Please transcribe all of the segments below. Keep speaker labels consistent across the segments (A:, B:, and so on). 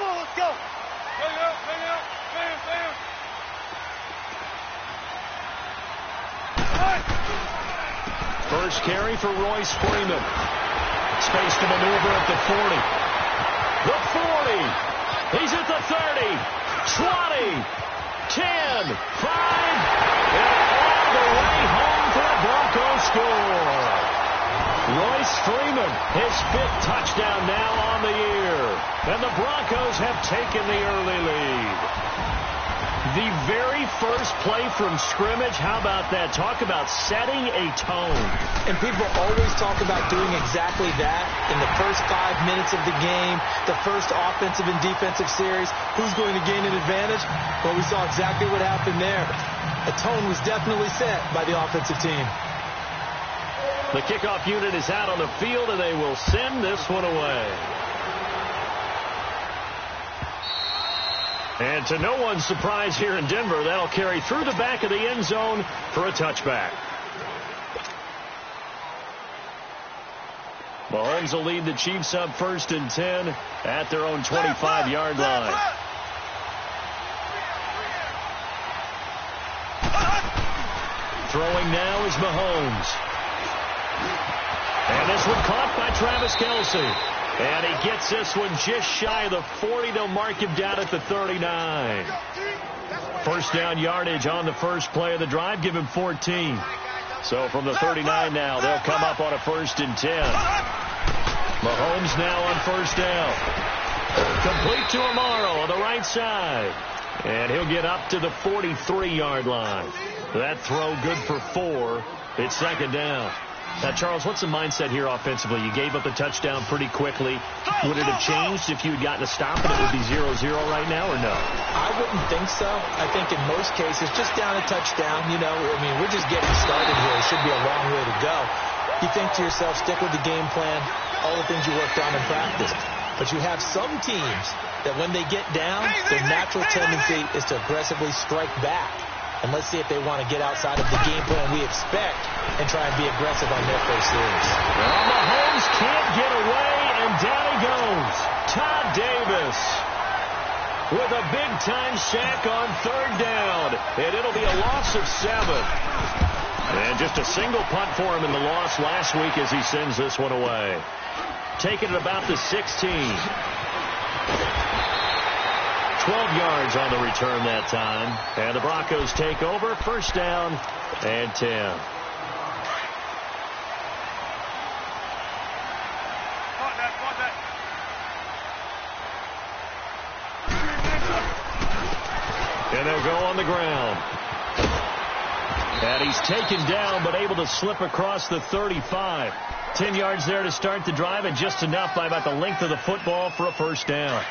A: on, let's go.
B: First carry for Royce Freeman. Space to maneuver at the 40. The 40. He's at the 30. 20. 10. 5. And all the way home for a Broncos score. Royce Freeman, his 5th touchdown now on the year. And the Broncos have taken the early lead. The very first play from scrimmage, how about that? Talk about setting a tone.
C: And people always talk about doing exactly that in the first 5 minutes of the game, the first offensive and defensive series. Who's going to gain an advantage? Well, we saw exactly what happened there. A tone was definitely set by the offensive team.
B: The kickoff unit is out on the field, and they will send this one away. And to no one's surprise here in Denver, that'll carry through the back of the end zone for a touchback. Mahomes will lead the Chiefs up 1st and 10 at their own 25-yard line. Throwing now is Mahomes. And this one caught by Travis Kelce. And he gets this one just shy of the 40. They'll mark him down at the 39. First down yardage on the first play of the drive. Give him 14. So from the 39 now, they'll come up on a 1st and 10. Mahomes now on 1st down. Complete to Amaro on the right side. And he'll get up to the 43-yard line. That throw good for 4. It's 2nd down. Now, Charles, what's the mindset here offensively? You gave up a touchdown pretty quickly. Would it have changed if you had gotten a stop and it would be 0-0 right now, or no?
C: I wouldn't think so. I think in most cases, just down a touchdown, you know, I mean, we're just getting started here. It should be a long way to go. You think to yourself, stick with the game plan, all the things you worked on in practice. But you have some teams that when they get down, their natural tendency is to aggressively strike back. And let's see if they want to get outside of the game plan we expect and try and be aggressive on their first series.
B: Well, Mahomes can't get away, and down he goes. Todd Davis with a big-time sack on 3rd down. And it'll be a loss of 7. And just a single punt for him in the loss last week as he sends this one away. Taking it about the 16. 12 yards on the return that time. And the Broncos take over. 1st down and 10. And they'll go on the ground. And he's taken down but able to slip across the 35. 10 yards there to start the drive, and just enough by about the length of the football for a 1st down.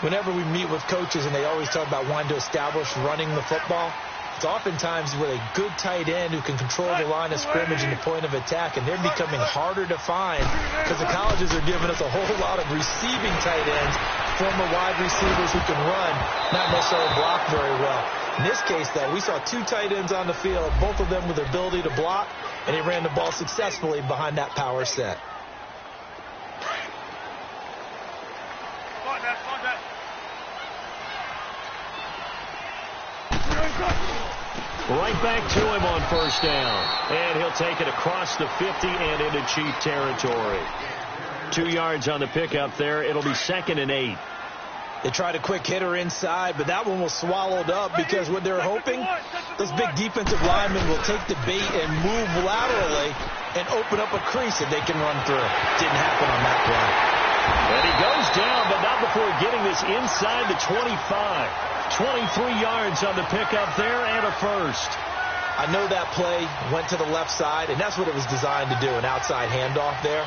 C: Whenever we meet with coaches and they always talk about wanting to establish running the football, it's oftentimes with a good tight end who can control the line of scrimmage and the point of attack, and they're becoming harder to find because the colleges are giving us a whole lot of receiving tight ends, former wide receivers who can run, not necessarily block very well. In this case, though, we saw 2 tight ends on the field, both of them with the ability to block, and he ran the ball successfully behind that power set.
B: Right back to him on 1st down. And he'll take it across the 50 and into Chief territory. 2 yards on the pickup there. It'll be 2nd and 8.
C: They tried a quick hitter inside, but that one was swallowed up because what they're hoping, those big defensive linemen will take the bait and move laterally and open up a crease that they can run through. Didn't happen on that play.
B: And he goes down, but not before getting this inside the 25. 23 yards on the pickup there and a 1st.
C: I know that play went to the left side, and that's what it was designed to do, an outside handoff there.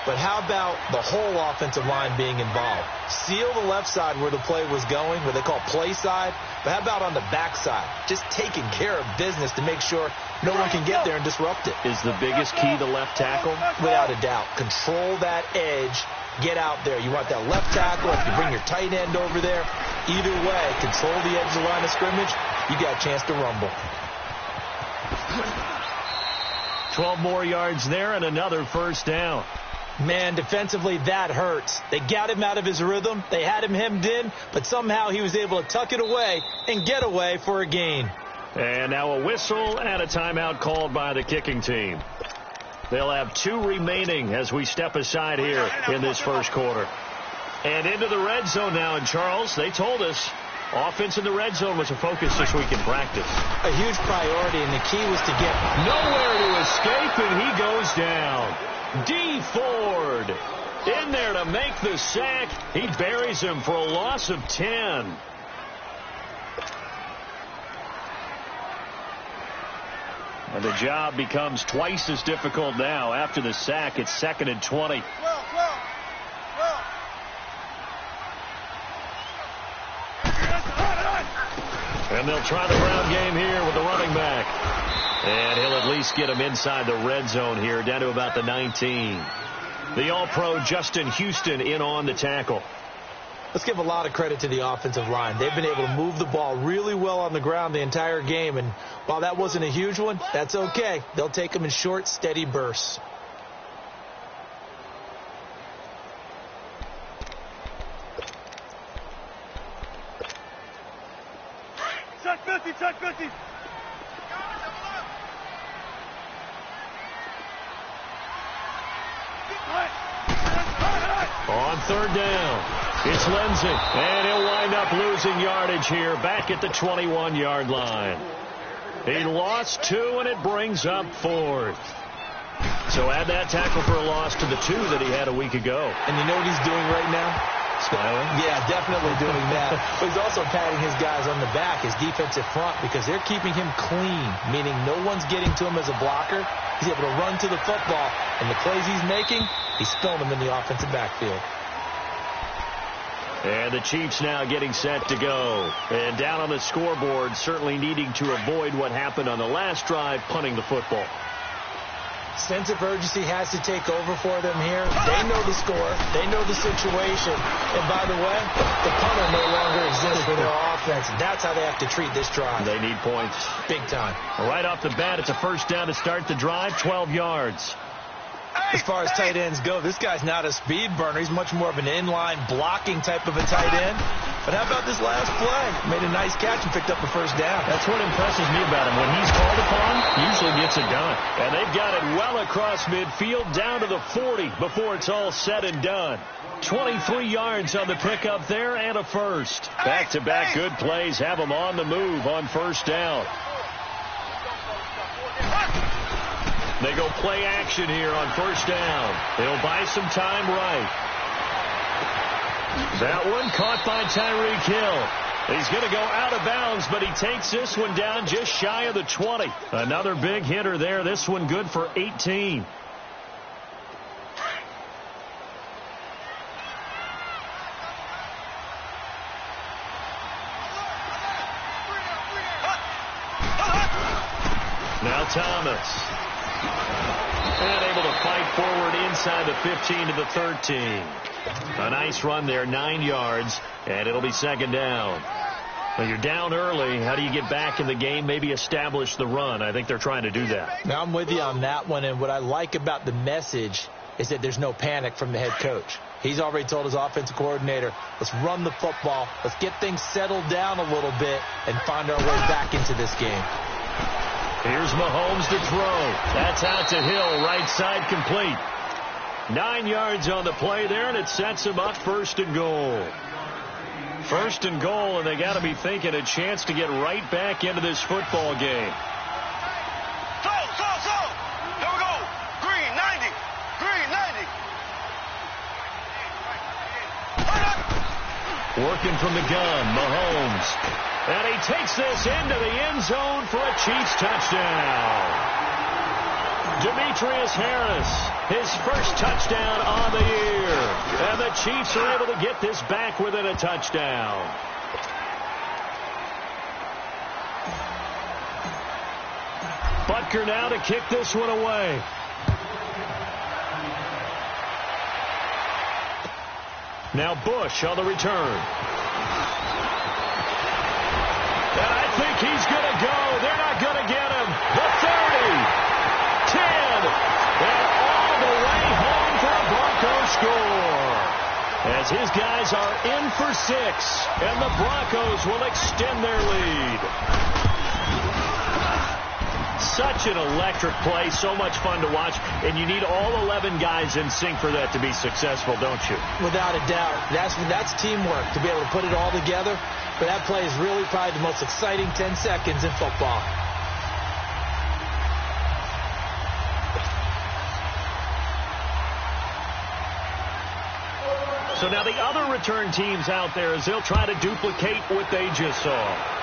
C: But how about the whole offensive line being involved? Seal the left side where the play was going, where they call play side. But how about on the back side? Just taking care of business to make sure no one can get there and disrupt it.
B: Is the biggest key the left tackle?
C: Without a doubt. Control that edge. Get out there. You want that left tackle. If you bring your tight end over there, either way, control the edge of the line of scrimmage, you got a chance to rumble.
B: 12 more yards there and another 1st down.
C: Man, defensively, that hurts. They got him out of his rhythm. They had him hemmed in, but somehow he was able to tuck it away and get away for a gain.
B: And now a whistle and a timeout called by the kicking team. They'll have 2 remaining as we step aside here in this first quarter. And into the red zone now. And, Charles, they told us offense in the red zone was a focus this week in practice.
C: A huge priority, and the key was to get
B: nowhere to escape, and he goes down. D. Ford in there to make the sack. He buries him for a loss of 10. And the job becomes twice as difficult now. After the sack, it's 2nd and 20. And they'll try the ground game here with the running back. And he'll at least get him inside the red zone here, down to about the 19. The All-Pro Justin Houston in on the tackle.
C: Let's give a lot of credit to the offensive line. They've been able to move the ball really well on the ground the entire game. And while that wasn't a huge one, that's okay. They'll take them in short, steady bursts.
A: Check 50, check 50.
B: On 3rd down, it's Lindsey, and he'll wind up losing yardage here back at the 21-yard line. He lost 2, and it brings up 4th. So add that tackle for a loss to the 2 that he had a week ago.
C: And you know what he's doing right now?
B: Smiling?
C: Yeah, definitely doing that. But he's also patting his guys on the back, his defensive front, because they're keeping him clean, meaning no one's getting to him as a blocker. He's able to run to the football, and the plays he's making, he's spilling them in the offensive backfield.
B: And the Chiefs now getting set to go. And down on the scoreboard, certainly needing to avoid what happened on the last drive, punting the football.
C: Sense of urgency has to take over for them here. They know the score. They know the situation. And by the way, the punter no longer exists for their offense. That's how they have to treat this drive.
B: They need points.
C: Big time.
B: Right off the bat, it's a 1st down to start the drive, 12 yards.
C: As far as tight ends go, this guy's not a speed burner. He's much more of an inline blocking type of a tight end. But how about this last play? Made a nice catch and picked up the 1st down.
B: That's what impresses me about him. When he's called upon, he usually gets it done. And they've got it well across midfield down to the 40 before it's all said and done. 23 yards on the pickup there and a 1st. Back-to-back good plays have them on the move on 1st down. They go play action here on 1st down. They'll buy some time right. That one caught by Tyreek Hill. He's going to go out of bounds, but he takes this one down just shy of the 20. Another big hitter there. This one good for 18. Now Thomas. And able to fight forward inside the 15 to the 13. A nice run there, 9 yards, and it'll be 2nd down. When you're down early, how do you get back in the game, maybe establish the run? I think they're trying to do that.
C: Now, I'm with you on that one, and what I like about the message is that there's no panic from the head coach. He's already told his offensive coordinator, let's run the football, let's get things settled down a little bit, and find our way back into this game.
B: Here's Mahomes to throw. That's out to Hill, right side complete. 9 yards on the play there, and it sets him up 1st and goal. 1st and goal, and they got to be thinking a chance to get right back into this football game.
A: So. Here we go. Green, 90. Green, 90.
B: Working from the gun, Mahomes. And he takes this into the end zone for a Chiefs touchdown. Demetrius Harris, his 1st touchdown on the year. And the Chiefs are able to get this back within a touchdown. Butker now to kick this one away. Now Bush on the return. And I think he's going to go. They're not going to get him. The 30, 10, and all the way home for a as his guys are in for 6, and the Broncos will extend their lead. Such an electric play, so much fun to watch, and you need all 11 guys in sync for that to be successful, don't you?
C: Without a doubt. That's teamwork, to be able to put it all together. But that play is really probably the most exciting 10 seconds in football.
B: So now the other return teams out there as they'll try to duplicate what they just saw.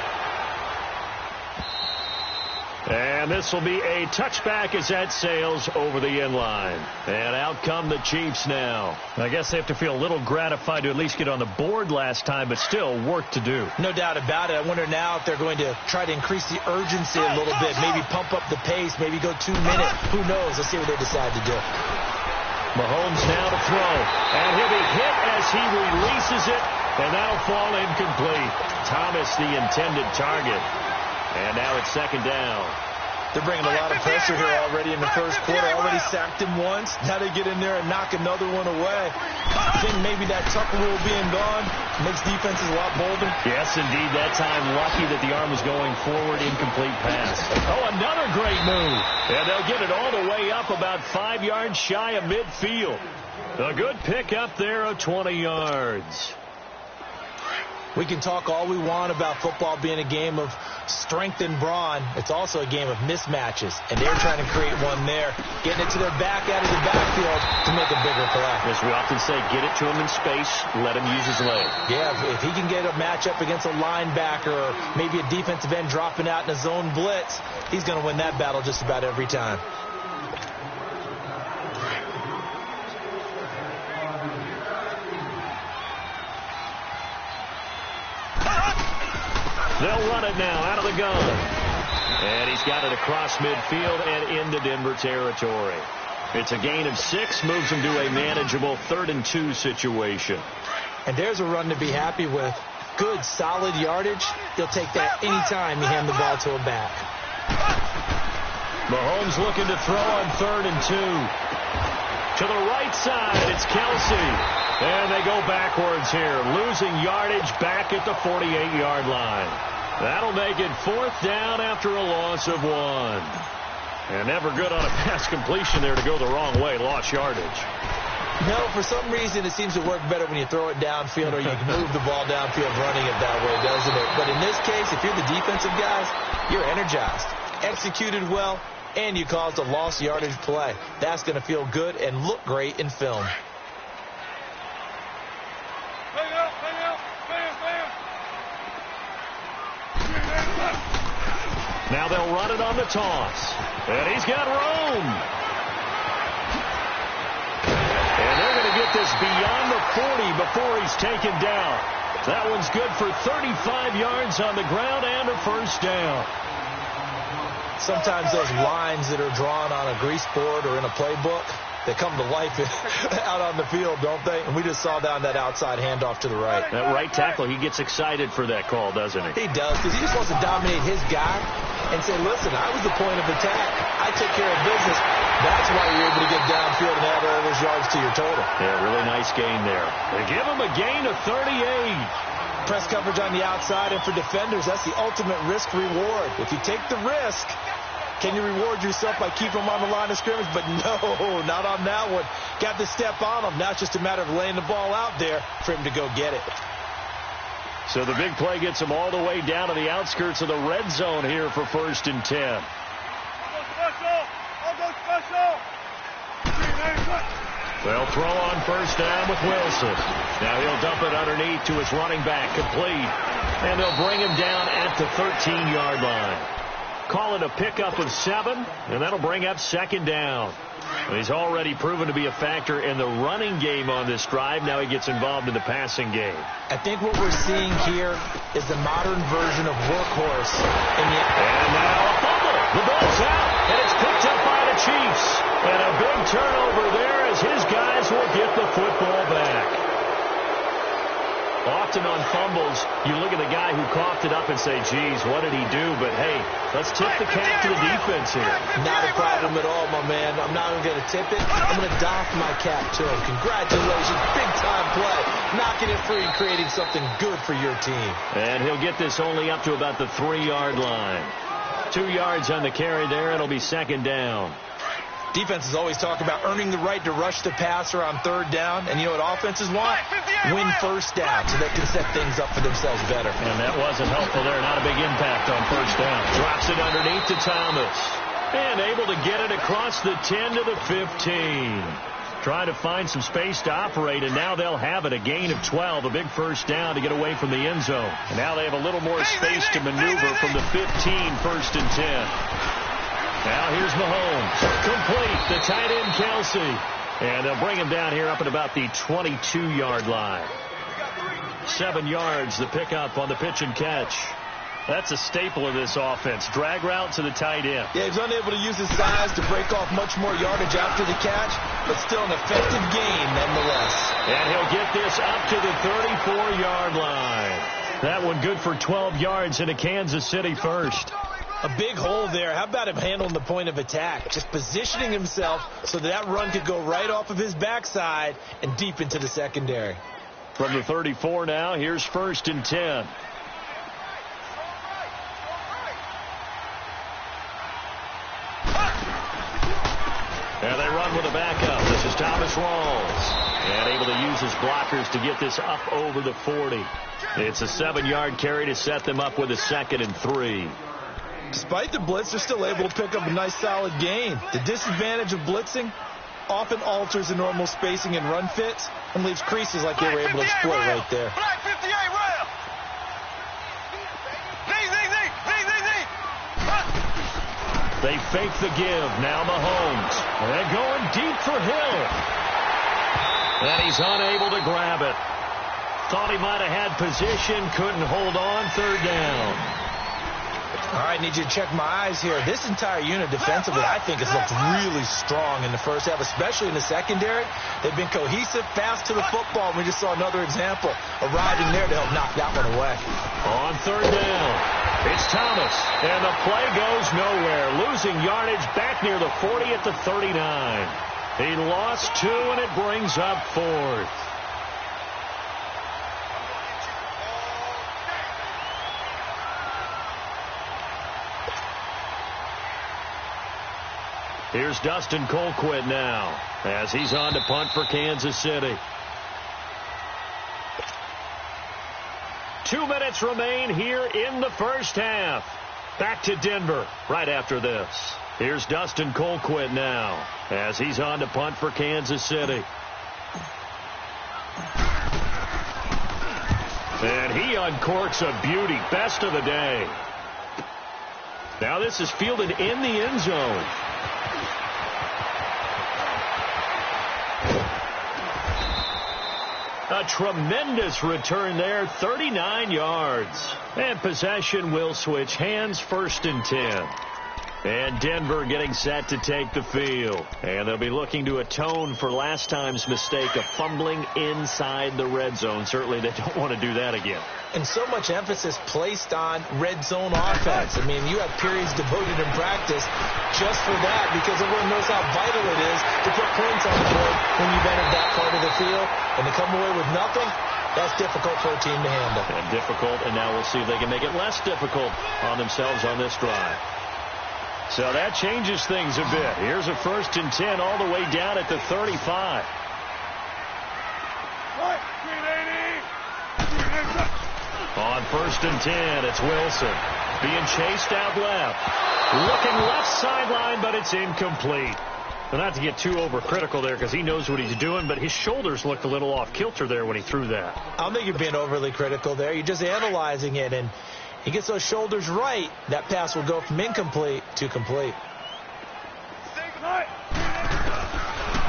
B: And this will be a touchback as that sails over the end line. And out come the Chiefs now. I guess they have to feel a little gratified to at least get on the board last time, but still work to do.
C: No doubt about it. I wonder now if they're going to try to increase the urgency a little bit, maybe pump up the pace, maybe go 2 minutes. Who knows? Let's see what they decide to do.
B: Mahomes now to throw. And he'll be hit as he releases it, and that'll fall incomplete. Thomas, the intended target. And now it's second down.
C: They're bringing a lot of pressure here already in the first quarter. Already sacked him once. Now they get in there and knock another one away. I think maybe that Tucker rule being gone makes defenses a lot bolder.
B: Yes, indeed. That time lucky that the arm was going forward. Incomplete pass. Oh, another great move. And they'll get it all the way up about 5 yards shy of midfield. A good pick up there of 20 yards.
C: We can talk all we want about football being a game of strength and brawn. It's also a game of mismatches, and they're trying to create one there, getting it to their back out of the backfield to make a bigger play.
B: As we often say, get it to him in space, let him use his leg.
C: Yeah, if he can get a matchup against a linebacker or maybe a defensive end dropping out in a zone blitz, he's going to win that battle just about every time.
B: They'll run it now out of the gun. And he's got it across midfield and into Denver territory. It's a gain of 6, moves him to a manageable 3rd and 2 situation.
C: And there's a run to be happy with. Good, solid yardage. He'll take that anytime you hand the ball to him back.
B: Mahomes looking to throw on 3rd and 2. To the right side, it's Kelsey. And they go backwards here, losing yardage back at the 48-yard line. That'll make it 4th down after a loss of 1. And never good on a pass completion there to go the wrong way, lost yardage.
C: No, for some reason it seems to work better when you throw it downfield or you can move the ball downfield running it that way, doesn't it? But in this case, if you're the defensive guys, you're energized, executed well, and you caused a lost yardage play. That's going to feel good and look great in film.
B: Now they'll run it on the toss. And he's got room. And they're going to get this beyond the 40 before he's taken down. That one's good for 35 yards on the ground and a 1st down.
C: Sometimes those lines that are drawn on a grease board or in a playbook, they come to life out on the field, don't they? And we just saw down that outside handoff to the right.
B: That right tackle, he gets excited for that call, doesn't he?
C: He does, because he just wants to dominate his guy and say, listen, I was the point of attack. I took care of business. That's why you're able to get downfield and add all those yards to your total.
B: Yeah, really nice gain there. They give him a gain of 38.
C: Press coverage on the outside, and for defenders, that's the ultimate risk-reward. If you take the risk, can you reward yourself by keeping him on the line of scrimmage? But no, not on that one. Got to step on him. Now it's just a matter of laying the ball out there for him to go get it.
B: So the big play gets him all the way down to the outskirts of the red zone here for 1st and 10. They'll throw on 1st down with Wilson. Now he'll dump it underneath to his running back, complete. And they'll bring him down at the 13-yard line. Call it a pickup of 7, and that'll bring up 2nd down. He's already proven to be a factor in the running game on this drive. Now he gets involved in the passing game.
C: I think what we're seeing here is the modern version of workhorse.
B: And now a fumble. The ball's out, and it's picked up by the Chiefs. And a big turnover there as his guys will get the football back. Often on fumbles, you look at the guy who coughed it up and say, geez, what did he do? But, hey, let's tip the cap to the defense here.
C: Not a problem at all, my man. I'm not even going to tip it. I'm going to doff my cap to him. Congratulations. Big-time play, knocking it free and creating something good for your team.
B: And he'll get this only up to about the 3-yard line. 2 yards on the carry there. It'll be second down.
C: Defenses always talk about earning the right to rush the passer on third down. And you know what offenses want? Win first down so they can set things up for themselves better.
B: And that wasn't helpful there. Not a big impact on first down. Drops it underneath to Thomas. And able to get it across the 10 to the 15. Trying to find some space to operate, and now they'll have it. A gain of 12, a big first down to get away from the end zone. And now they have a little more space to maneuver from the 15, first and 10. Now here's Mahomes. Complete. The tight end, Kelsey. And they'll bring him down here up at about the 22-yard line. 7 yards, the pickup on the pitch and catch. That's a staple of this offense. Drag route to the tight end.
C: Yeah, he's unable to use his size to break off much more yardage after the catch, but still an effective gain nonetheless.
B: And he'll get this up to the 34-yard line. That one good for 12 yards into Kansas City first.
C: A big hole there. How about him handling the point of attack? Just positioning himself so that run could go right off of his backside and deep into the secondary.
B: From the 34 now, here's first and 10. And they run with a backup. This is Thomas Rawls. And able to use his blockers to get this up over the 40. It's a 7-yard carry to set them up with a 2nd and 3.
C: Despite the blitz, they're still able to pick up a nice solid gain. The disadvantage of blitzing often alters the normal spacing and run fits and leaves creases like they were able to exploit right there.
A: Black 58 rail.
B: They fake the give. Now Mahomes. They're going deep for Hill. And he's unable to grab it. Thought he might have had position. Couldn't hold on. Third down.
C: All right, need you to check my eyes here. This entire unit defensively, I think, has looked really strong in the first half, especially in the secondary. They've been cohesive, fast to the football. We just saw another example arriving there to help knock that one away.
B: On third down, it's Thomas, and the play goes nowhere. Losing yardage back near the 40 at the 39. He lost 2, and it brings up 4th. Here's Dustin Colquitt now as he's on to punt for Kansas City. 2 minutes remain here in the first half. Back to Denver right after this. Here's Dustin Colquitt now as he's on to punt for Kansas City. And he uncorks a beauty. Best of the day. Now this is fielded in the end zone. A tremendous return there, 39 yards. And possession will switch hands, first and 10. And Denver getting set to take the field. And they'll be looking to atone for last time's mistake of fumbling inside the red zone. Certainly they don't want to do that again.
C: And so much emphasis placed on red zone offense. I mean, you have periods devoted in practice just for that because everyone knows how vital it is to put points on the board when you've entered that part of the field. And to come away with nothing, that's difficult for a team to handle.
B: And difficult, and now we'll see if they can make it less difficult on themselves on this drive. So that changes things a bit. Here's a first and 10 all the way down at the 35. On first and 10, it's Wilson. Being chased out left. Looking left sideline, but it's incomplete. Well, not to get too overcritical there because he knows what he's doing, but his shoulders looked a little off kilter there when he threw that.
C: I don't think you're being overly critical there. You're just analyzing it, and he gets those shoulders right. That pass will go from incomplete to complete.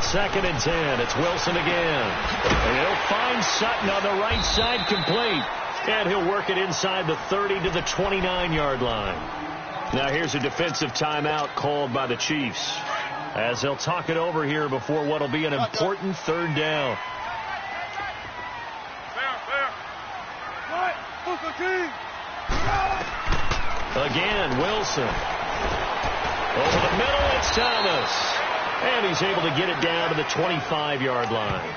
B: Second and 10. It's Wilson again. And he'll find Sutton on the right side, complete. And he'll work it inside the 30 to the 29-yard line. Now here's a defensive timeout called by the Chiefs as they'll talk it over here before what will be an important third down. Again, Wilson. Over the middle, it's Thomas. And he's able to get it down to the 25-yard line.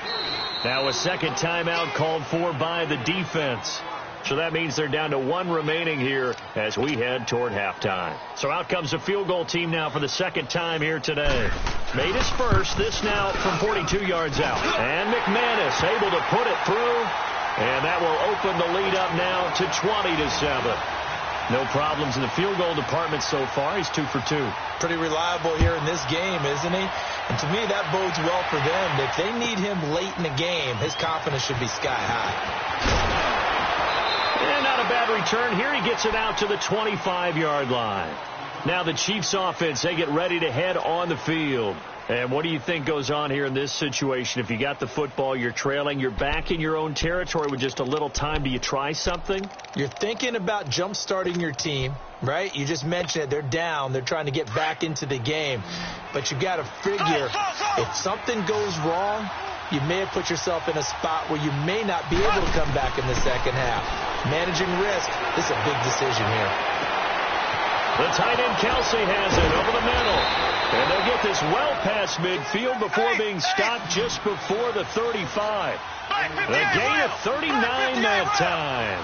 B: Now a second timeout called for by the defense. So that means they're down to one remaining here as we head toward halftime. So out comes the field goal team now for the second time here today. Made his first, this now from 42 yards out. And McManus able to put it through. And that will open the lead up now to 20-7. No problems in the field goal department so far. He's 2 for 2.
C: Pretty reliable here in this game, isn't he? And to me, that bodes well for them. If they need him late in the game, his confidence should be sky high.
B: And not a bad return here. He gets it out to the 25-yard line. Now the Chiefs offense, they get ready to head on the field. And what do you think goes on here in this situation? If you got the football, you're trailing, you're back in your own territory with just a little time. Do you try something?
C: You're thinking about jump-starting your team, right? You just mentioned it. They're down. They're trying to get back into the game. But you got to figure if something goes wrong, you may have put yourself in a spot where you may not be able to come back in the second half. Managing risk, this is a big decision here.
B: The tight end Kelsey has it over the middle. And they'll get this well past midfield before being stopped just before the 35. A gain of 39 that time.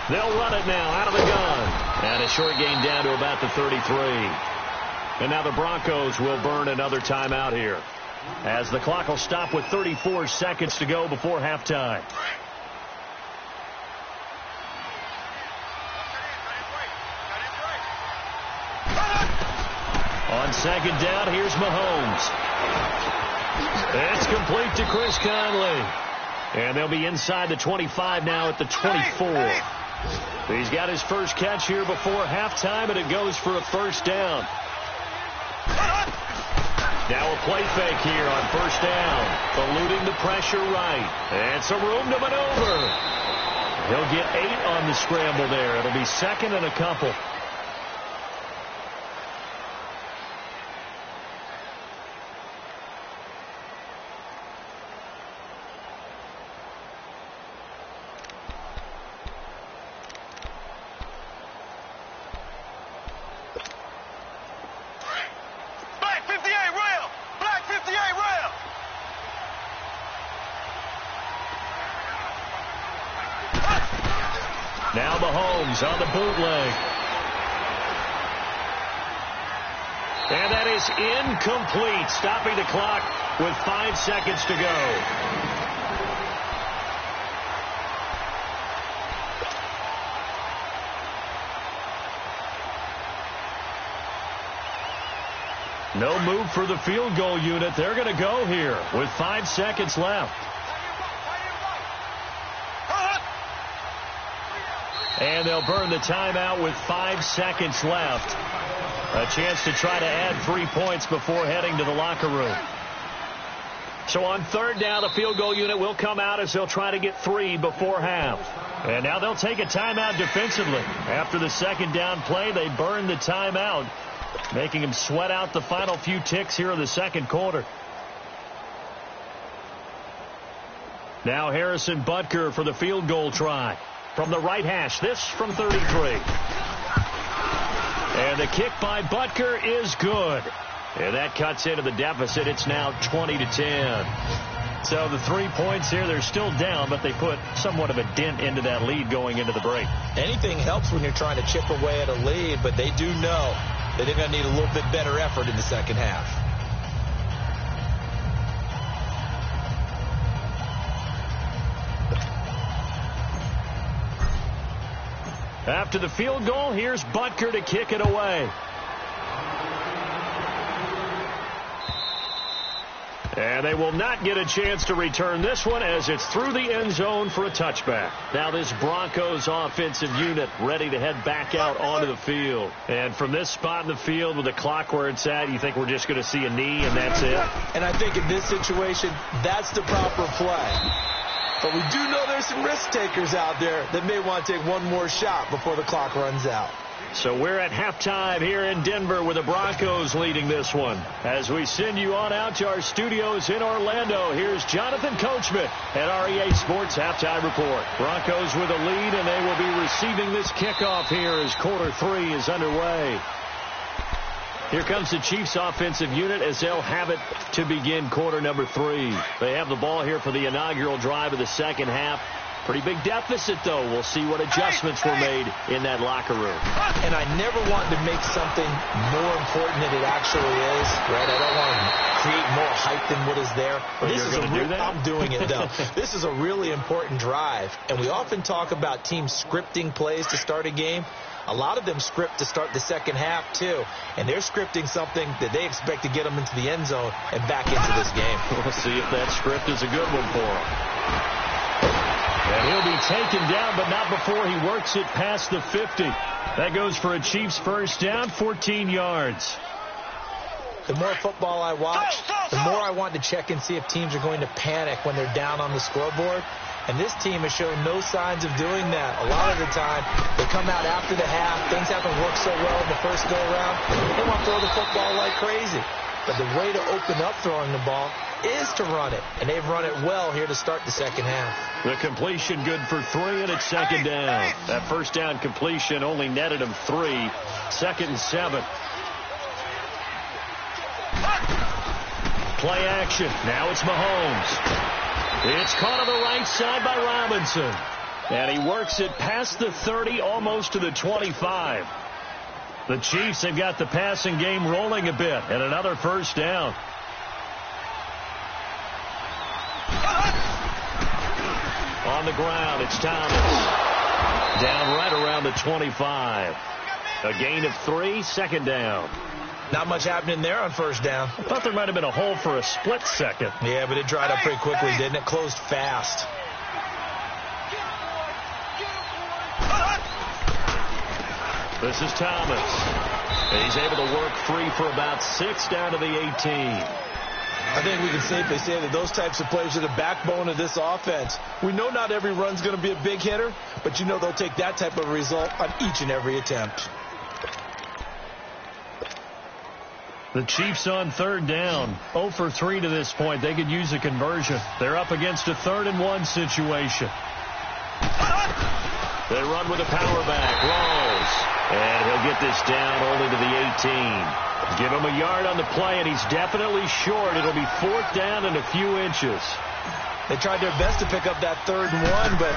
B: They'll run it now out of the gun. And a short gain down to about the 33. And now the Broncos will burn another timeout here, as the clock will stop with 34 seconds to go before halftime. On second down, here's Mahomes. It's complete to Chris Conley. And they'll be inside the 25 now at the 24. He's got his first catch here before halftime, and it goes for a first down. Now a play fake here on first down, eluding the pressure right. And some room to maneuver. He'll get 8 on the scramble there. It'll be second and a couple. Now Mahomes on the bootleg. And that is incomplete, stopping the clock with 5 seconds to go. No move for the field goal unit. They're going to go here with 5 seconds left. And they'll burn the timeout with 5 seconds left. A chance to try to add 3 points before heading to the locker room. So on third down, the field goal unit will come out as they'll try to get 3 before half. And now they'll take a timeout defensively. After the second down play, they burn the timeout, making them sweat out the final few ticks here in the second quarter. Now Harrison Butker for the field goal try. From the right hash, this from 33. And the kick by Butker is good. And that cuts into the deficit. It's now 20-10. So the 3 points here, they're still down, but they put somewhat of a dent into that lead going into the break.
C: Anything helps when you're trying to chip away at a lead, but they do know that they're going to need a little bit better effort in the second half.
B: After the field goal, here's Butker to kick it away. And they will not get a chance to return this one as it's through the end zone for a touchback. Now this Broncos offensive unit ready to head back out onto the field. And from this spot in the field with the clock where it's at, you think we're just going to see a knee and that's it?
C: And I think in this situation, that's the proper play. But we do know there's some risk takers out there that may want to take one more shot before the clock runs out.
B: So we're at halftime here in Denver with the Broncos leading this one. As we send you on out to our studios in Orlando, here's Jonathan Coachman at REA Sports Halftime Report. Broncos with a lead, and they will be receiving this kickoff here as quarter 3 is underway. Here comes the Chiefs offensive unit as they'll have it to begin quarter number 3. They have the ball here for the inaugural drive of the second half. Pretty big deficit, though. We'll see what adjustments were made in that locker room.
C: And I never want to make something more important than it actually is, right? I don't want to create more hype than what is there.
B: But this is
C: I'm doing it, though. This is a really important drive, and we often talk about teams scripting plays to start a game. A lot of them script to start the second half, too. And they're scripting something that they expect to get them into the end zone and back into this game.
B: We'll see if that script is a good one for them. And he'll be taken down, but not before he works it past the 50. That goes for a Chiefs first down, 14 yards.
C: The more football I watch, the more I want to check and see if teams are going to panic when they're down on the scoreboard. And this team has shown no signs of doing that. A lot of the time, they come out after the half. Things haven't worked so well in the first go-around. They want to throw the football like crazy. But the way to open up throwing the ball is to run it. And they've run it well here to start the second half.
B: The completion good for 3, and it's second down. That first down completion only netted him 3. Second and 7. Play action. Now it's Mahomes. It's caught on the right side by Robinson. And he works it past the 30, almost to the 25. The Chiefs have got the passing game rolling a bit, and another first down. On the ground, it's Thomas. Down right around the 25. A gain of 3, second down.
C: Not much happening there on first down.
B: I thought there might have been a hole for a split second.
C: Yeah, but it dried up pretty quickly, didn't it? Closed fast.
B: This is Thomas. He's able to work free for about 6 down to the 18.
C: I think we can safely say that those types of plays are the backbone of this offense. We know not every run's going to be a big hitter, but you know they'll take that type of result on each and every attempt.
B: The Chiefs on third down. 0 for 3 to this point. They could use a conversion. They're up against a 3rd and 1 situation. They run with a power back. Rolls. And he'll get this down only to the 18. Give him a yard on the play, and he's definitely short. It'll be 4th down and a few inches.
C: They tried their best to pick up that 3rd and 1, but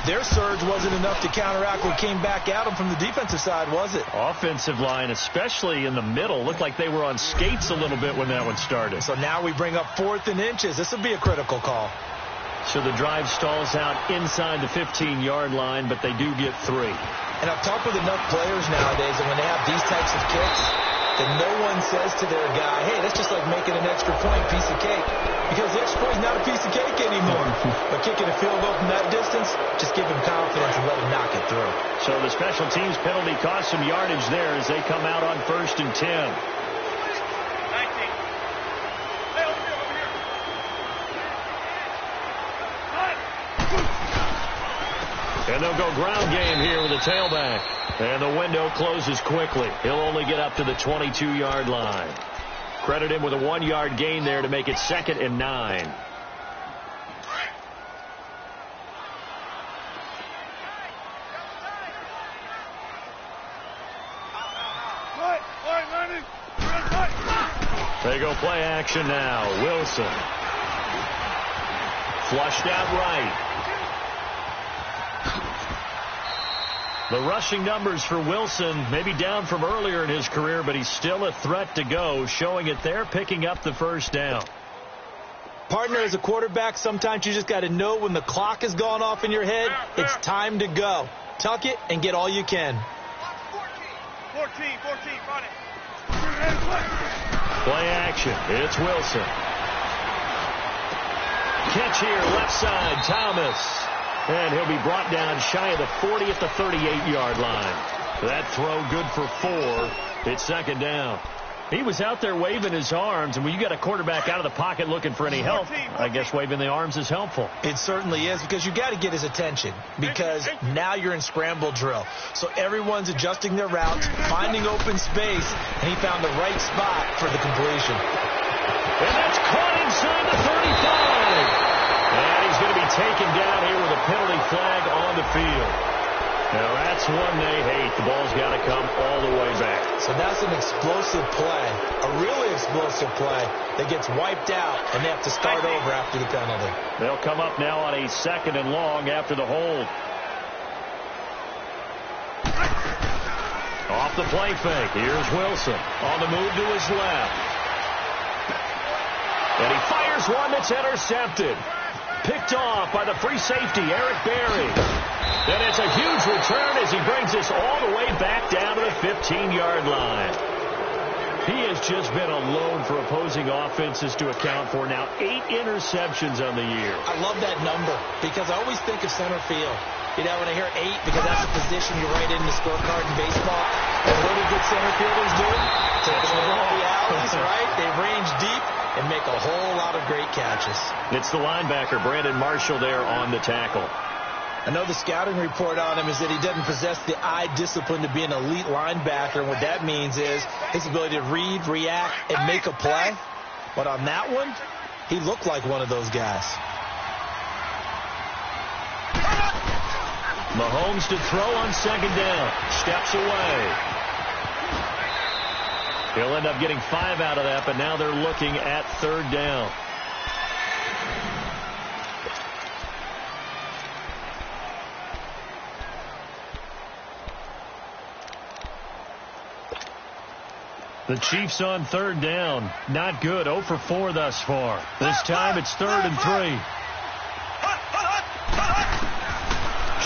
C: their surge wasn't enough to counteract what came back at them from the defensive side, was it?
B: Offensive line, especially in the middle, looked like they were on skates a little bit when that one started.
C: So now we bring up 4th and inches. This will be a critical call.
B: So the drive stalls out inside the 15-yard line, but they do get 3.
C: And I've talked with enough players nowadays that when they have these types of kicks, that no one says to their guy, hey, that's just like making an extra point, piece of cake. Because the extra point is not a piece of cake anymore. But kicking a field goal from that distance, just give him confidence and let him knock it through.
B: So the special teams penalty cost some yardage there as they come out on 1st and 10. And they'll go ground game here with a tailback. And the window closes quickly. He'll only get up to the 22-yard line. Credit him with a 1-yard gain there to make it 2nd and 9. They go play action now. Wilson. Flushed out right. The rushing numbers for Wilson maybe down from earlier in his career, but he's still a threat to go, showing it there, picking up the first down.
C: Partner, as a quarterback, sometimes you just got to know when the clock has gone off in your head, it's time to go. Tuck it and get all you can.
A: 14, run it.
B: Play action. It's Wilson. Catch here, left side, Thomas. And he'll be brought down shy of the 40 at the 38-yard line. That throw good for 4. It's 2nd down. He was out there waving his arms, and when you got a quarterback out of the pocket looking for any help, I guess waving the arms is helpful.
C: It certainly is, because you got to get his attention, because now you're in scramble drill. So everyone's adjusting their routes, finding open space, and he found the right spot for the completion.
B: And that's caught inside the 35. And he's going to be taken down here with a penalty flag on the field. Now, That's one they hate. The ball's got to come all the way back.
C: So that's an explosive play, a really explosive play that gets wiped out, and they have to start over after the penalty.
B: They'll come up now on a 2nd and long after the hold. Off the play fake. Here's Wilson on the move to his left. And he fires one that's intercepted. Picked off by the free safety, Eric Berry. And it's a huge return as he brings us all the way back down to the 15-yard line. He has just been alone for opposing offenses to account for now 8 interceptions on the year.
C: I love that number because I always think of center field. You know, when I hear 8, because that's the position you write in the scorecard in baseball. And what do good center fielders do? Take it over all the alleys, right? They range deep and make a whole lot of great catches.
B: It's the linebacker, Brandon Marshall, there on the tackle.
C: I know the scouting report on him is that he doesn't possess the eye discipline to be an elite linebacker. And what that means is his ability to read, react, and make a play. But on that one, he looked like one of those guys.
B: Mahomes to throw on 2nd down. Steps away. He'll end up getting 5 out of that, but now they're looking at 3rd down. The Chiefs on 3rd down. Not good. 0 for 4 thus far. This time it's 3rd and 3.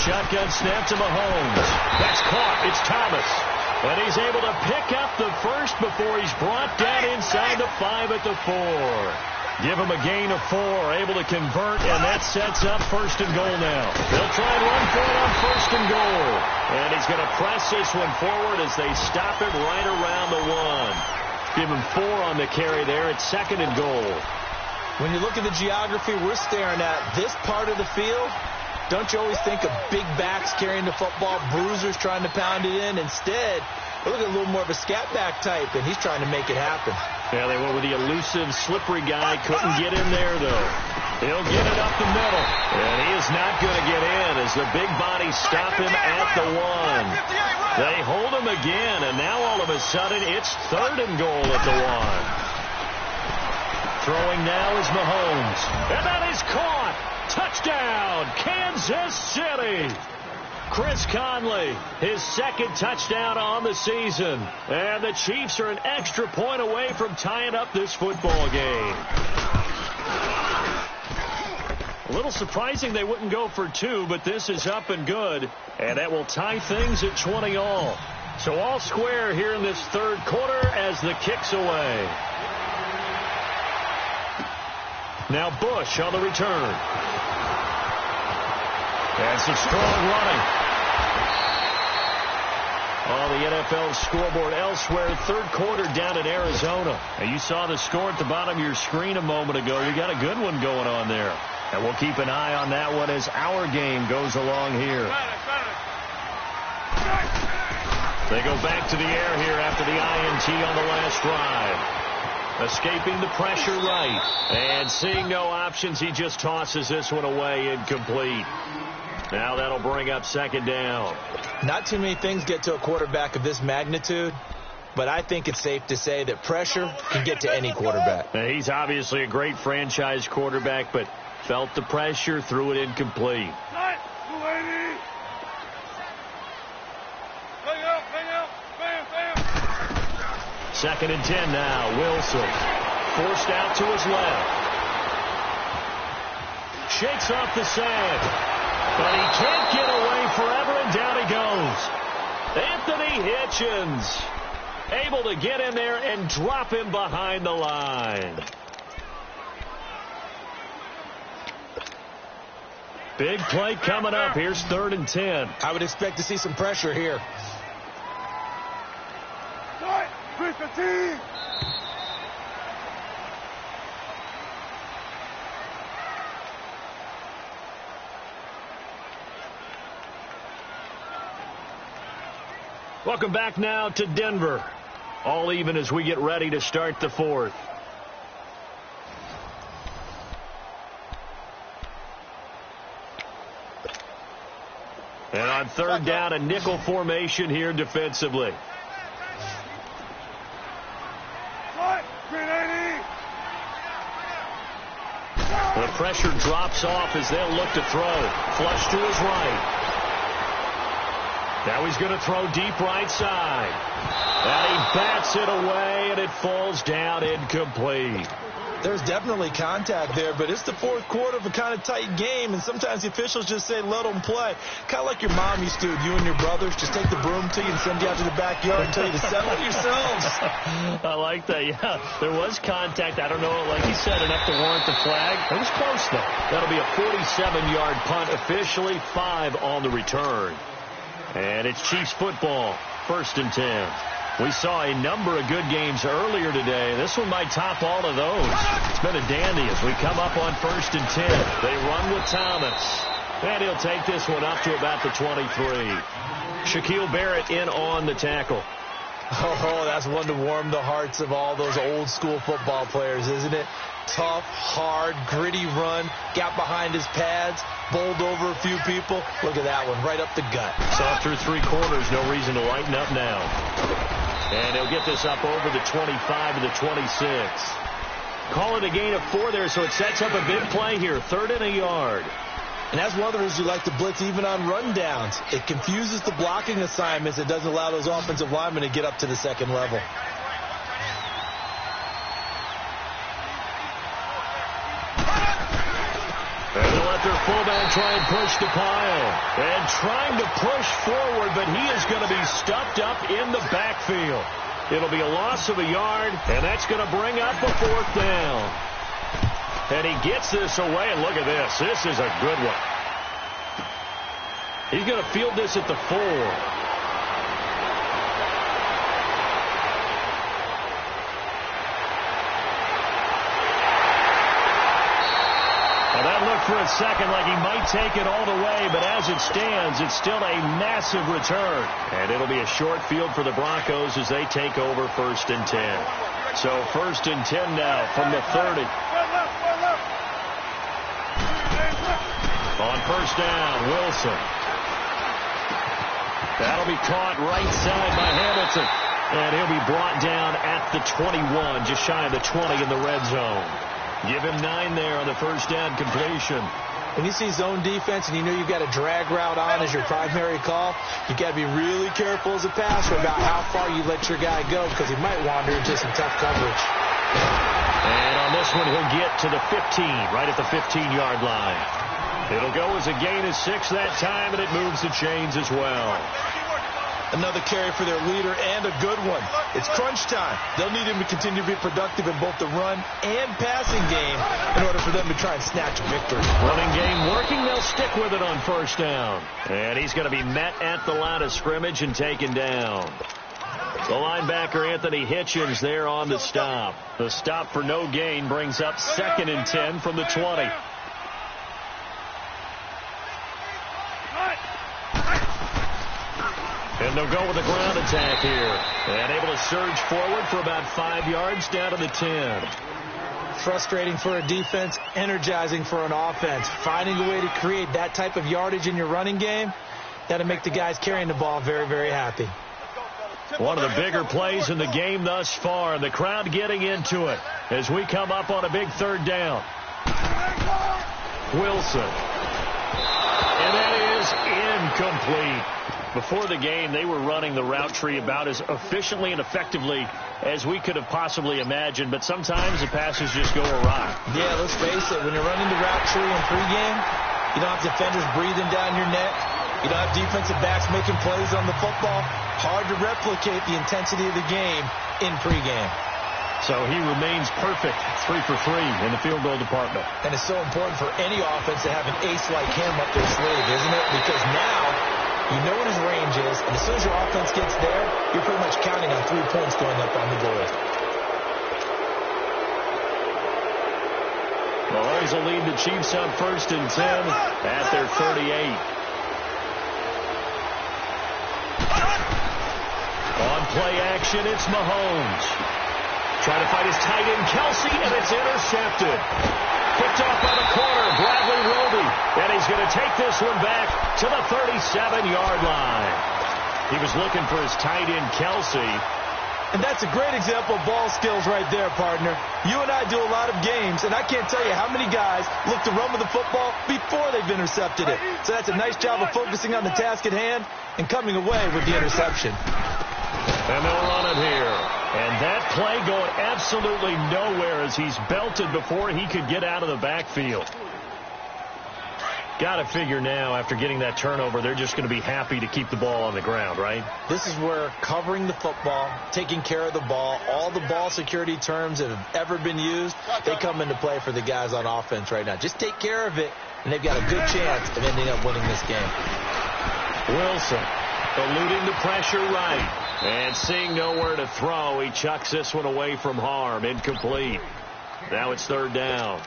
B: Shotgun snap to Mahomes. That's caught. It's Thomas. And he's able to pick up the first before he's brought down inside the 5 at the 4. Give him a gain of 4. Able to convert, and that sets up 1st and goal now. They'll try and run for it on 1st and goal. And he's going to press this one forward as they stop him right around the 1. Give him 4 on the carry there at 2nd and goal.
C: When you look at the geography we're staring at, this part of the field, don't you always think of big backs carrying the football, bruisers trying to pound it in? Instead, look at a little more of a scat back type, and he's trying to make it happen.
B: Yeah, they went with the elusive, slippery guy. Couldn't get in there, though. He'll get it up the middle. And he is not going to get in as the big bodies stop him at the 1. They hold him again, and now all of a sudden it's 3rd and goal at the 1. Throwing now is Mahomes. And that is caught. Touchdown, Kansas City. Chris Conley, his 2nd touchdown on the season. And the Chiefs are an extra point away from tying up this football game. A little surprising they wouldn't go for 2, but this is up and good. And that will tie things at 20 all. So all square here in this 3rd quarter as the kick's away. Now Bush on the return. And some strong running. On the NFL scoreboard elsewhere, 3rd quarter down in Arizona. And you saw the score at the bottom of your screen a moment ago. You got a good one going on there. And we'll keep an eye on that one as our game goes along here. They go back to the air here after the INT on the last drive. Escaping the pressure right. And seeing no options, he just tosses this one away incomplete. Now that'll bring up 2nd down.
C: Not too many things get to a quarterback of this magnitude, but I think it's safe to say that pressure can get to any quarterback.
B: Now, he's obviously a great franchise quarterback, but felt the pressure, threw it incomplete. Second and 10 now. Wilson forced out to his left. Shakes off the sand. But he can't get away forever, and down he goes. Anthony Hitchens able to get in there and drop him behind the line. Big play coming up. Here's 3rd and 10.
C: I would expect to see some pressure here.
B: Welcome back now to Denver. All even as we get ready to start the 4th. And on third down, a nickel formation here defensively. The pressure drops off as they'll look to throw. Flush to his right. Now he's going to throw deep right side. And he bats it away, and it falls down incomplete.
C: There's definitely contact there, but it's the fourth quarter of a kind of tight game, and sometimes the officials just say, let them play. Kind of like your mom used to, you and your brothers, just take the broom to you and send you out to the backyard and tell you to settle yourselves.
B: I like that, yeah. There was contact. I don't know, like he said, enough to warrant the flag. It was close, though. That'll be a 47-yard punt, officially 5 on the return. And it's Chiefs football, 1st and 10. We saw a number of good games earlier today. This one might top all of those. It's been a dandy as we come up on 1st and 10. They run with Thomas. And he'll take this one up to about the 23. Shaquille Barrett in on the tackle.
C: Oh, that's one to warm the hearts of all those old school football players, isn't it? Tough, hard, gritty run. Got behind his pads. Bowled over a few people. Look at that one, right up the gut.
B: Saw through 3 quarters. No reason to lighten up now. And he'll get this up over the 25 to the 26. Call it a gain of 4 there, so it sets up a big play here. 3rd and a yard.
C: And that's one of the reasons you like to blitz even on rundowns. It confuses the blocking assignments. It doesn't allow those offensive linemen to get up to the second level.
B: And they'll let their fullback try and push the pile. And trying to push forward, but he is going to be stuffed up in the backfield. It'll be a loss of a yard, and that's going to bring up a 4th down. And he gets this away, and look at this. This is a good one. He's going to field this at the 4. That looked for a second like he might take it all the way, but as it stands, it's still a massive return. And it'll be a short field for the Broncos as they take over 1st and 10. So 1st and 10 now from the 30. On 1st down, Wilson. That'll be caught right side by Hamilton. And he'll be brought down at the 21, just shy of the 20 in the red zone. Give him 9 there on the 1st down completion.
C: When you see zone defense and you know you've got a drag route on as your primary call, you got to be really careful as a passer about how far you let your guy go because he might wander into some tough coverage.
B: And on this one, he'll get to the 15, right at the 15-yard line. It'll go as a gain of 6 that time, and it moves the chains as well.
C: Another carry for their leader and a good one. It's crunch time. They'll need him to continue to be productive in both the run and passing game in order for them to try and snatch a victory.
B: Running game working. They'll stick with it on 1st down. And he's going to be met at the line of scrimmage and taken down. The linebacker, Anthony Hitchens, there on the stop. The stop for no gain brings up 2nd and 10 from the 20. And they'll go with a ground attack here. And able to surge forward for about 5 yards down to the 10.
C: Frustrating for a defense, energizing for an offense. Finding a way to create that type of yardage in your running game, that'll make the guys carrying the ball very, very happy.
B: One of the bigger plays in the game thus far. The crowd getting into it as we come up on a big 3rd down. Wilson. And that is incomplete. Before the game, they were running the route tree about as efficiently and effectively as we could have possibly imagined, but sometimes the passes just go awry.
C: Yeah, let's face it. When you're running the route tree in pregame, you don't have defenders breathing down your neck. You don't have defensive backs making plays on the football. Hard to replicate the intensity of the game in pregame.
B: So he remains perfect, 3 for 3 in the field goal department.
C: And it's so important for any offense to have an ace like him up their sleeve, isn't it? Because now you know what his range is, and as soon as your offense gets there, you're pretty much counting on 3 points going up on the board.
B: Well, always will lead the Chiefs on 1st and 10 at their 38. On play action, it's Mahomes. Trying to fight his tight end, Kelsey, and it's intercepted. Picked off by the corner, Bradley Roby. And he's going to take this one back to the 37-yard line. He was looking for his tight end, Kelsey.
C: And that's a great example of ball skills right there, partner. You and I do a lot of games, and I can't tell you how many guys look to run with the football before they've intercepted it. So that's a nice job of focusing on the task at hand and coming away with the interception.
B: And they'll run it here. And that play going absolutely nowhere as he's belted before he could get out of the backfield. Got to figure now, after getting that turnover, they're just going to be happy to keep the ball on the ground, right?
C: This is where covering the football, taking care of the ball, all the ball security terms that have ever been used, they come into play for the guys on offense right now. Just take care of it, and they've got a good chance of ending up winning this game.
B: Wilson eluding the pressure right. And seeing nowhere to throw, he chucks this one away from harm. Incomplete. Now it's third down.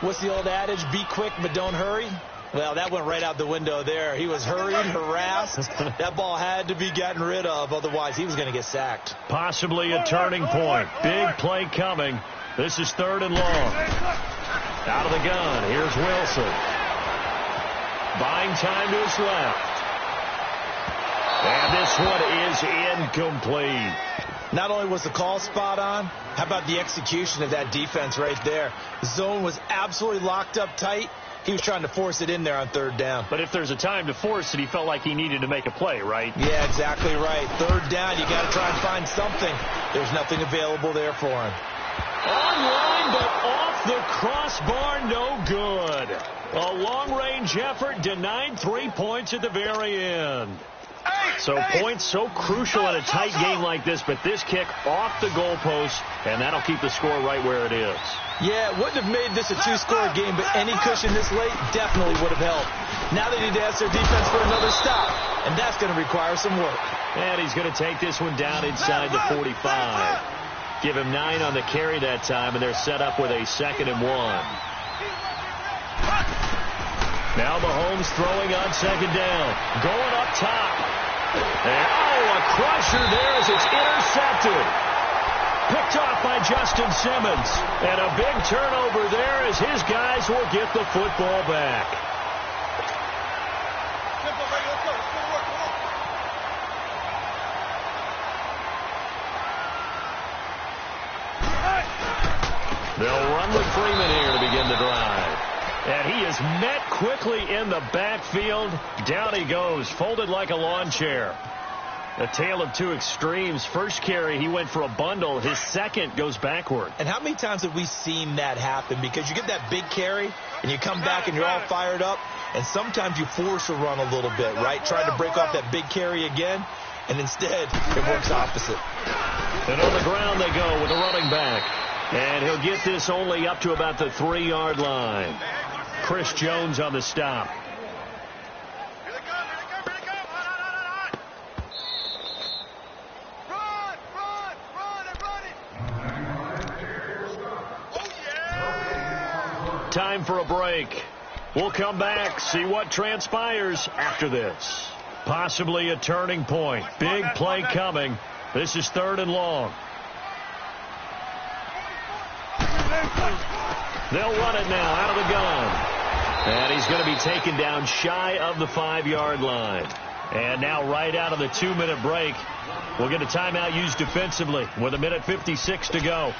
C: What's the old adage? Be quick, but don't hurry. Well, that went right out the window there. He was hurried, harassed. That ball had to be gotten rid of, otherwise he was going to get sacked.
B: Possibly a turning point. Big play coming. This is third and long. Out of the gun. Here's Wilson. Buying time to his left. And this one is incomplete.
C: Not only was the call spot on, how about the execution of that defense right there? The zone was absolutely locked up tight. He was trying to force it in there on third down.
B: But if there's a time to force it, he felt like he needed to make a play, right?
C: Yeah, exactly right. Third down, you got to try and find something. There's nothing available there for him.
B: Online, but off the crossbar, no good. A long-range effort denied 3 points at the very end. So points so crucial in a tight game like this, but this kick off the goalpost, and that'll keep the score right where it is.
C: Yeah, it wouldn't have made this a two-score game, but any cushion this late definitely would have helped. Now they need to ask their defense for another stop, and that's going to require some work.
B: And he's going to take this one down inside the 45. Give him 9 on the carry that time, and they're set up with a 2nd and 1. Now Mahomes throwing on 2nd down. Going up top. And, a crusher there as it's intercepted. Picked off by Justin Simmons. And a big turnover there as his guys will get the football back. They'll run with Freeman here to begin the drive. And he is met quickly in the backfield. Down he goes, folded like a lawn chair. A tale of two extremes. First carry, he went for a bundle. His second goes backward.
C: And how many times have we seen that happen? Because you get that big carry, and you come back and you're all fired up, and sometimes you force a run a little bit, right? Trying to break off that big carry again, and instead it works opposite.
B: And on the ground they go with a running back. And he'll get this only up to about the 3-yard line. Chris Jones on the stop. Time for a break. We'll come back, see what transpires after this. Possibly a turning point. Big play coming. This is 3rd and long. They'll run it now out of the gun. And he's going to be taken down shy of the 5-yard line. And now right out of the 2-minute break, we'll get a timeout used defensively with 1:56 to go.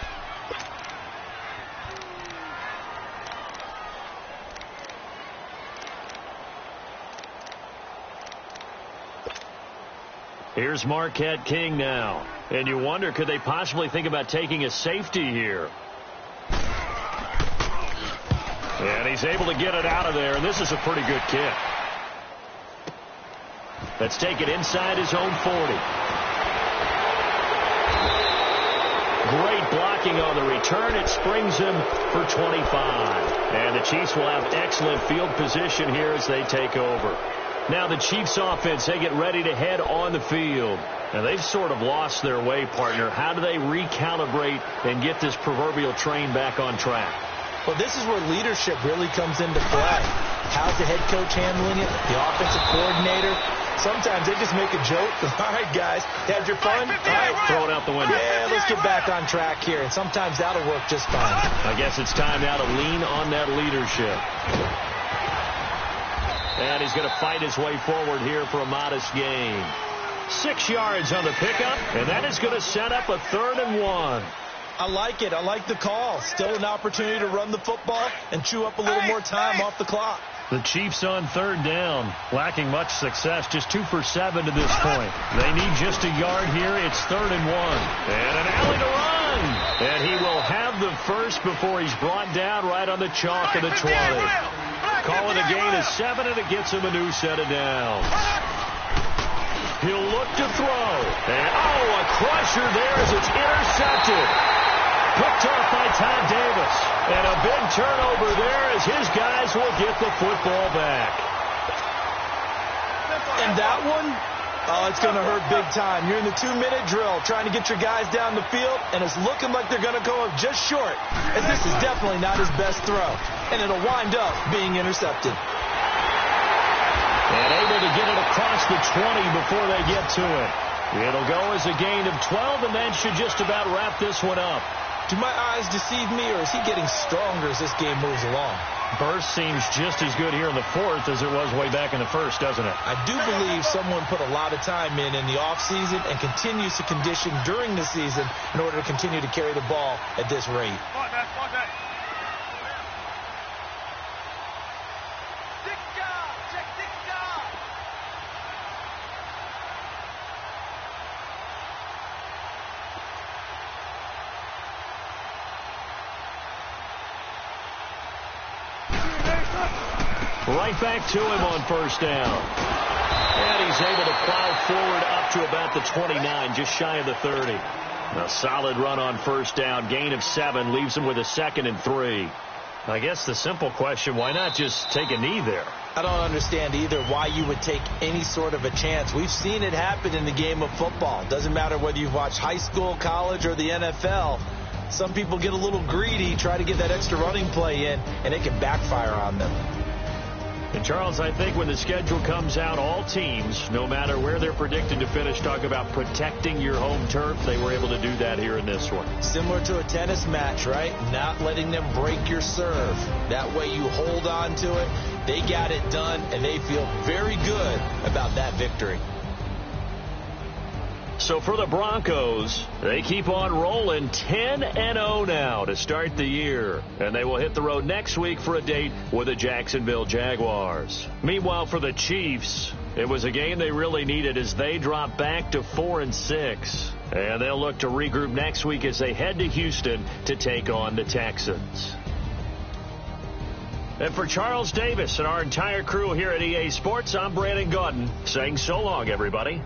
B: Here's Marquette King now. And you wonder, could they possibly think about taking a safety here? And he's able to get it out of there, and this is a pretty good kick. Let's take it inside his own 40. Great blocking on the return. It springs him for 25. And the Chiefs will have excellent field position here as they take over. Now the Chiefs offense, they get ready to head on the field. Now they've sort of lost their way, partner. How do they recalibrate and get this proverbial train back on track?
C: Well, this is where leadership really comes into play. How's the head coach handling it? The offensive coordinator? Sometimes they just make a joke. All right, guys, had your fun? All right,
B: throw it out the window.
C: Yeah, let's get back on track here. And sometimes that'll work just fine.
B: I guess it's time now to lean on that leadership. And he's going to fight his way forward here for a modest gain. 6 yards on the pickup, and that is going to set up a 3rd and 1.
C: I like it. I like the call. Still an opportunity to run the football and chew up a little more time off the clock.
B: The Chiefs on 3rd down, lacking much success, just 2 for 7 to this point. They need just a yard here. It's 3rd and 1. And an alley to run. And he will have the first before he's brought down right on the chalk of the 20. Calling a gain of 7, and it gets him a new set of downs. He'll look to throw. And, a crusher there as it's intercepted. Picked off by Todd Davis. And a big turnover there as his guys will get the football back.
C: And that one, it's going to hurt big time. You're in the 2-minute drill trying to get your guys down the field, and it's looking like they're going to go up just short, as this is definitely not his best throw. And it'll wind up being intercepted.
B: And able to get it across the 20 before they get to it. It'll go as a gain of 12, and that should just about wrap this one up.
C: Do my eyes deceive me, or is he getting stronger as this game moves along?
B: Burst seems just as good here in the 4th as it was way back in the 1st, doesn't it?
C: I do believe someone put a lot of time in the offseason and continues to condition during the season in order to continue to carry the ball at this rate.
B: Right back to him on 1st down. And he's able to plow forward up to about the 29, just shy of the 30. A solid run on 1st down. Gain of 7 leaves him with a 2nd and 3. I guess the simple question, why not just take a knee there?
C: I don't understand either why you would take any sort of a chance. We've seen it happen in the game of football. Doesn't matter whether you've watched high school, college, or the NFL. Some people get a little greedy, try to get that extra running play in, and it can backfire on them.
B: And, Charles, I think when the schedule comes out, all teams, no matter where they're predicted to finish, talk about protecting your home turf. They were able to do that here in this one.
C: Similar to a tennis match, right? Not letting them break your serve. That way you hold on to it. They got it done, and they feel very good about that victory.
B: So for the Broncos, they keep on rolling 10-0 now to start the year. And they will hit the road next week for a date with the Jacksonville Jaguars. Meanwhile, for the Chiefs, it was a game they really needed as they drop back to 4-6. And they'll look to regroup next week as they head to Houston to take on the Texans. And for Charles Davis and our entire crew here at EA Sports, I'm Brandon Gaudin saying so long, everybody.